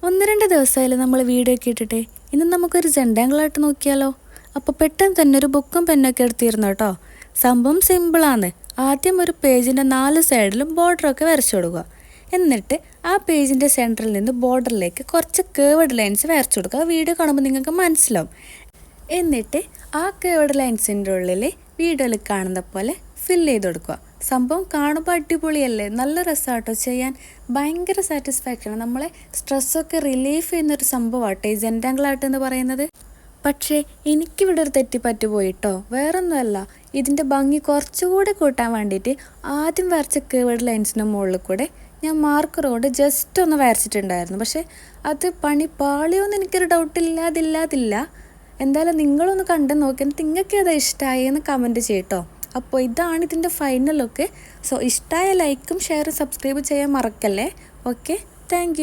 ഒന്ന് രണ്ട് ദിവസമായാലും നമ്മൾ വീഡിയോ ഒക്കെ ഇട്ടിട്ട് ഇന്ന് നമുക്കൊരു ജെൻഡാങ്കിളായിട്ട് നോക്കിയാലോ. അപ്പോൾ പെട്ടെന്ന് തന്നെ ഒരു ബുക്കും പെന്നൊക്കെ എടുത്തിരുന്നു കേട്ടോ. സംഭവം സിമ്പിളാണ്. ആദ്യം ഒരു പേജിൻ്റെ 4 സൈഡിലും ബോർഡറൊക്കെ വരച്ചു കൊടുക്കുക. എന്നിട്ട് ആ പേജിൻ്റെ സെൻറ്ററിൽ നിന്ന് ബോർഡറിലേക്ക് കുറച്ച് കേർവ്ഡ് ലൈൻസ് വരച്ചു കൊടുക്കുക. വീഡിയോ കാണുമ്പോൾ നിങ്ങൾക്ക് മനസ്സിലാവും. എന്നിട്ട് ആ കേർവ്ഡ് ലൈൻസിൻ്റെ ഉള്ളിൽ വീഡിയോയിൽ കാണുന്ന പോലെ ഫില്ല് ചെയ്ത് കൊടുക്കുക. സംഭവം കാണുമ്പോൾ അടിപൊളിയല്ലേ, നല്ല രസമാട്ടോ ചെയ്യാൻ, ഭയങ്കര സാറ്റിസ്ഫാക്ഷനാണ്. നമ്മളെ സ്ട്രെസ്സൊക്കെ റിലീഫ് ചെയ്യുന്നൊരു സംഭവമാട്ടോ ഈ ജെൻഡാങ്കിളായിട്ട് എന്ന് പറയുന്നത്. പക്ഷേ എനിക്കിവിടെ ഒരു തെറ്റിപ്പറ്റി പോയിട്ടോ. വേറൊന്നുമല്ല, ഇതിൻ്റെ ഭംഗി കുറച്ചുകൂടെ കൂട്ടാൻ വേണ്ടിയിട്ട് ആദ്യം വരച്ച കേർവ്ഡ് ലൈൻസിൻ്റെ മുകളിൽ കൂടെ ഞാൻ മാർക്കർ കൊണ്ട് ജസ്റ്റ് ഒന്ന് വരച്ചിട്ടുണ്ടായിരുന്നു. പക്ഷേ അത് പണി പാളിയോന്ന് എനിക്കൊരു ഡൗട്ടില്ലാതില്ല. എന്തായാലും നിങ്ങളൊന്ന് കണ്ടു നോക്കി നിങ്ങൾക്ക് ഏതാ ഇഷ്ടമായി എന്ന് കമൻറ്റ് ചെയ്യട്ടോ. അപ്പോൾ ഇതാണ് ഇതിൻ്റെ ഫൈനൽ ലുക്ക്. സോ ഇഷ്ടമായ ലൈക്കും ഷെയറും സബ്സ്ക്രൈബ് ചെയ്യാൻ മറക്കല്ലേ. Okay, thank you.